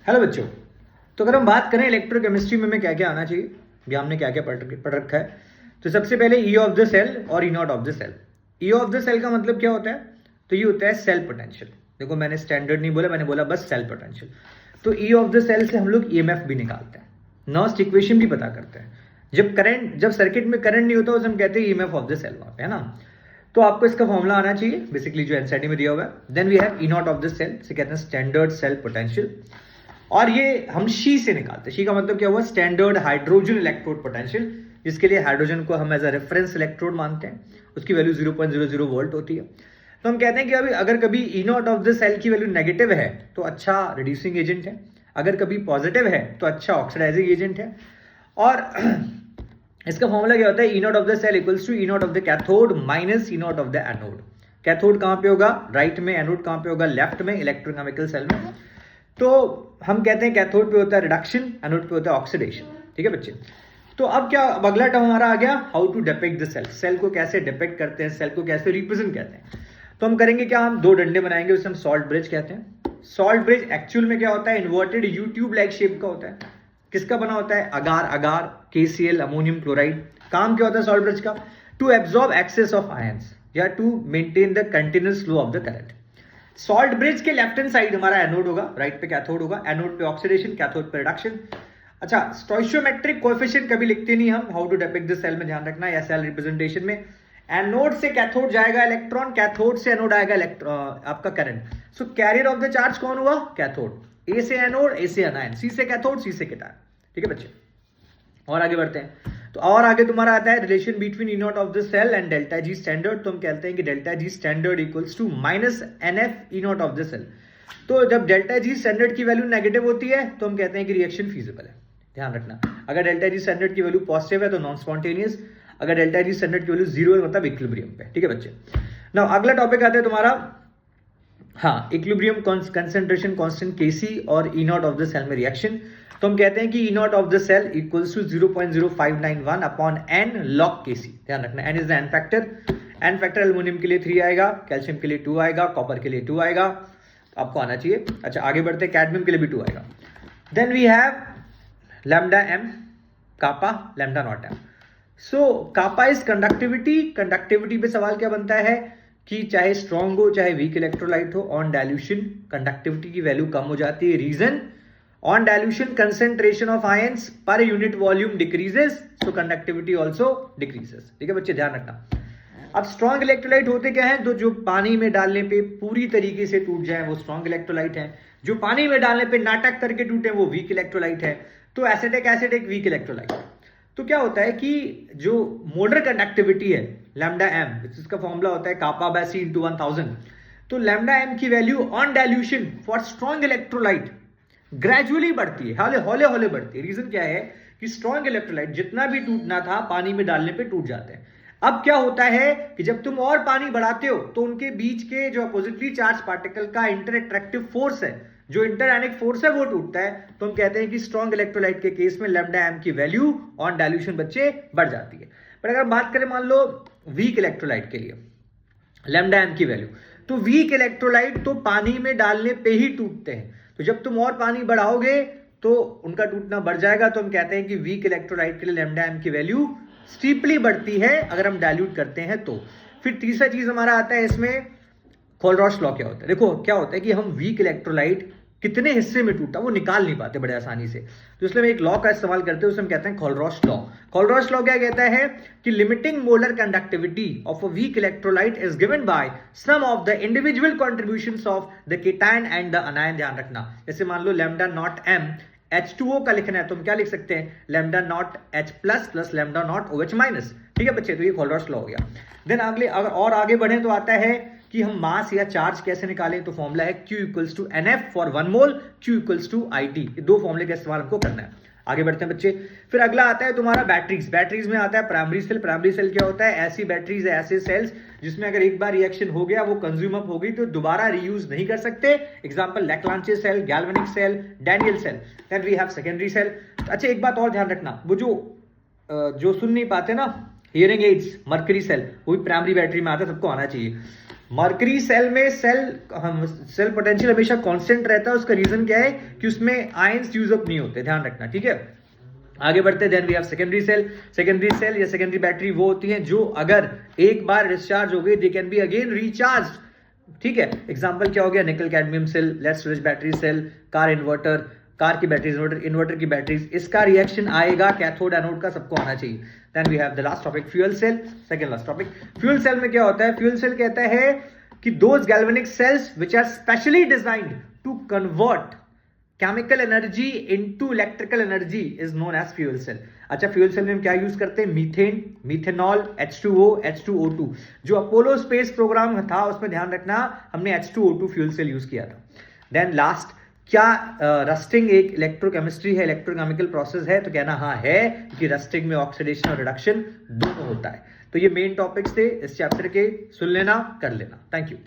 Hello बच्चों। तो अगर हम बात करें इलेक्ट्रोकेमिस्ट्री में क्या क्या आना चाहिए या हमने क्या क्या पढ़ रखा है, तो सबसे पहले ई ऑफ द सेल और E not of the cell. E of the cell का मतलब क्या होता है? तो ये होता है सेल पोटेंशियल। देखो मैंने स्टैंडर्ड नहीं बोला, मैंने बोला बस सेल पोटेंशियल। तो ई ऑफ द सेल से हम लोग ईएमएफ भी निकालते हैं, नॉस्ट इक्वेशन भी पता करते हैं। जब सर्किट में करंट नहीं होता उसे हम कहते हैं ईएमएफ ऑफ द सेल, वहां पे है ना। तो आपको इसका फॉर्मूला आना चाहिए बेसिकली जो एनसीईआरटी में दिया हुआ है। Then we have E not of the cell, से कहते हैं स्टैंडर्ड सेल पोटेंशियल, और ये हम शी से निकालते हैं। शी का मतलब क्या हुआ? स्टैंडर्ड हाइड्रोजन इलेक्ट्रोड पोटेंशियल, जिसके लिए हाइड्रोजन को हम एज अ रेफरेंस इलेक्ट्रोड मानते हैं। उसकी वैल्यू 0.00 वोल्ट होती है। तो हम कहते हैं कि अभी अगर कभी ई नॉट ऑफ द सेल की वैल्यू नेगेटिव है तो अच्छा रिड्यूसिंग एजेंट है, अगर कभी पॉजिटिव है तो अच्छा ऑक्सीडाइजिंग एजेंट है। और इसका फॉर्मूला क्या होता है? E not of the cell equals to E not of the cathode minus E not of the anode. Cathode कहां पे होगा? राइट में। एनोड कहां पे होगा? लेफ्ट में, इलेक्ट्रोकेमिकल सेल में। तो हम कहते हैं कैथोड पे होता है रिडक्शन, एनोड पे होता है ऑक्सीडेशन। ठीक है बच्चे। तो अब क्या, अब अगला टर्म हमारा आ गया, how to depict the cell. Cell को कैसे डिपिक्ट करते हैं, सेल को कैसे रिप्रेजेंट करते हैं। तो हम करेंगे क्या, हम दो डंडे बनाएंगे, उसे हम सॉल्ट ब्रिज कहते हैं। सॉल्ट ब्रिज एक्चुअल में क्या होता है? Inverted U tube like shape का होता है। किसका बना होता है? Agar, KCl, ammonium chloride. काम क्या होता है सॉल्ट ब्रिज का? To absorb excess of ions या to maintain the continuous flow of the current. Salt bridge के लेफ्ट हैंड साइड हमारा एनोड होगा, राइट पे कैथोड होगा। एनोड पे ऑक्सीडेशन, कैथोड पे रिडक्शन। अच्छा, स्टोइचियोमेट्रिक कोएफिशिएंट कभी लिखते नहीं हम, how to depict the cell में ध्यान रखना, या सेल रिप्रेजेंटेशन में। एनोड से कैथोड जाएगा इलेक्ट्रॉन, कैथोड से एनोड आएगा आपका current. So carrier of the charge कौन हुआ? कैथोड। ए से एनोड, ए से एनायन, सी से कैथोड, सी से कैटायन। ठीक है बच्चे, और आगे बढ़ते हैं। तो और आगे तुम्हारा आता है relation between E not of the cell and delta G standard. तो हम कहते हैं कि delta G standard equals to minus NF E not of the cell. तो जब डेल्टा जी स्टैंडर्ड की वैल्यू नेगेटिव होती है तो हम कहते हैं कि रिएक्शन फीजिबल है। ध्यान रखना, अगर डेल्टा जी स्टैंडर्ड की वैल्यू पॉजिटिव है तो नॉन स्पॉन्टेनियस, अगर डेल्टा जी स्टैंडर्ड की वैल्यू 0 है मतलब इक्विलिब्रियम पे। ठीक है बच्चे। नाउ अगला टॉपिक आता है तुम्हारा, हाँ, इक्विलिब्रियम कंसंट्रेशन कांस्टेंट Kc और E not of the cell में रिएक्शन। तो हम कहते हैं कि E not of the cell equals to 0.0591 upon n log Kc। ध्यान रखना, n is the n factor. N factor aluminium के लिए 3 आएगा, कैल्शियम के लिए 2 आएगा, कॉपर के लिए 2 आएगा, आपको आना चाहिए। अच्छा आगे बढ़ते हैं, कैडमियम के लिए भी 2 आएगा। Then we have lambda m, kappa, lambda naught m। So kappa is conductivity. Conductivity पे सवाल क्या बनता है कि चाहे स्ट्रॉन्ग हो चाहे वीक इलेक्ट्रोलाइट हो, ऑन डाइल्यूशन कंडक्टिविटी की वैल्यू कम हो जाती है। Reason, on dilution concentration of ions per unit volume decreases, so conductivity also decreases। ठीक है बच्चे, ध्यान रखना। अब स्ट्रॉन्ग इलेक्ट्रोलाइट होते क्या है? तो जो पानी में डालने पे पूरी तरीके से टूट जाए वो स्ट्रॉन्ग इलेक्ट्रोलाइट है, जो पानी में डालने पे नाटक करके टूटे वो वीक इलेक्ट्रोलाइट है। तो एसिटिक एसिड एक वीक इलेक्ट्रोलाइट है। तो क्या होता है कि जो मोलर कंडक्टिविटी है लैम्डा m, इसका फॉर्मूला होता है कापा बाय C into 1000। तो लैम्डा m की value on dilution for strong electrolyte gradually बढ़ती है, हौले हौले बढ़ती है। रीजन क्या है कि स्ट्रॉन्ग इलेक्ट्रोलाइट जितना भी टूटना था पानी में डालने पे टूट जाते हैं। अब क्या होता है कि जब तुम और पानी बढ़ाते हो तो उनके बीच के जो अपोजिटली चार्ज पार्टिकल का इंटर अट्रैक्टिव फोर्स है, जो इंटर आयनिक फोर्स है, वो टूटता है। तो हम कहते हैं कि स्ट्रॉन्ग इलेक्ट्रोलाइट के केस में लैम्डा m की वैल्यू ऑन डाइल्यूशन बच्चे बढ़ जाती है। पर अगर बात करें मान लो वीक इलेक्ट्रोलाइट के लिए लैम्डा m की वैल्यू, तो वीक इलेक्ट्रोलाइट तो पानी में डालने पे ही टूटते हैं। तो जब तुम और पानी बढ़ाओगे तो उनका टूटना बढ़ जाएगा। तो हम कहते हैं कि वीक इलेक्ट्रोलाइट के लिए लैम्डा m की वैल्यू स्टीपली बढ़ती है अगर हम डाइल्यूट करते हैं तो। फिर तीसरा चीज हमारा आता है इसमें, कोलरॉश लॉ क्या होता है। देखो क्या होता है कि हम वीक इलेक्ट्रोलाइट कितने हिस्से में टूटा वो निकाल नहीं पाते बड़े आसानी से, तो इसलिए हम एक लॉ का इस्तेमाल करते हैं, उसे हम कहते हैं कोलरॉश लॉ। कोलरॉश लॉ क्या कहता है कि limiting molar conductivity of a weak electrolyte is given by sum of the individual contributions of the cation and the anion. ध्यान रखना, जैसे मान लो लैम्डा नॉट m H2O का लिखना है तो हम क्या लिख सकते हैं? Lambda naught H plus plus lambda naught OH minus. ठीक है बच्चे, तो ये कोलरॉश लॉ हो गया। देन अगले अगर और आगे बढ़े तो आता है कि हम मास या चार्ज कैसे निकालें। तो फॉर्मूला है Q equals to NF for 1 mole, Q equals to IT। ये दो फॉर्मूले का इस्तेमाल हमको करना है। आगे बढ़ते हैं बच्चे। फिर अगला आता है तुम्हारा बैटरीज। बैटरीज में आता है प्राइमरी सेल। प्राइमरी सेल क्या होता है? ऐसी बैटरीज है, ऐसे सेल्स जिसमें अगर एक बार रिएक्शन हो गया, वो कंज्यूम अप हो गई, तो दोबारा रीयूज नहीं कर सकते। Example Leclanche cell, galvanic cell, Daniell cell. Then we have secondary cell. अच्छा एक बात और ध्यान रखना, वो जो सुन नहीं पाते ना, हियरिंग एड्स, मर्करी सेल, वो भी प्राइमरी बैटरी में आता है, सबको आना चाहिए। मर्करी सेल में सेल पोटेंशियल हमेशा कांस्टेंट रहता है। उसका रीजन क्या है कि उसमें आयंस यूज अप नहीं होते, ध्यान रखना, ठीक है। आगे बढ़ते, then we have secondary cell या सेकेंडरी बैटरी वो होती हैं जो अगर एक बार डिस्चार्ज हो गई they can be again recharge, ठीक है। एग्जांपल क्या हो गया, nickel cadmium cell, lead storage battery cell, car inverter, car की बैटरीज, इन्वर्टर की बैटरीज, इसका रिएक्शन आएगा कैथोड एनोड का, सबको आना चाहिए। Then we have the last topic fuel cell, second last topic. Fuel cell में क्या होता है, फ्यूल सेल कहता है कि those galvanic cells which are specially designed to convert chemical energy into electrical energy is known as fuel cell. अच्छा, fuel cell में हम क्या यूज करते हैं, मीथेन, मिथेनॉल, H2O, H2O2। जो अपोलो स्पेस प्रोग्राम था उसमें ध्यान रखना हमने H2O2 फ्यूल सेल यूज किया था। देन लास्ट, क्या रस्टिंग एक इलेक्ट्रोकेमिस्ट्री है, इलेक्ट्रोकेमिकल प्रोसेस है, तो कहना हाँ है, कि रस्टिंग में ऑक्सीडेशन और रिडक्शन दोनों होता है। तो ये मेन टॉपिक्स थे इस चैप्टर के, सुन लेना, कर लेना। Thank you.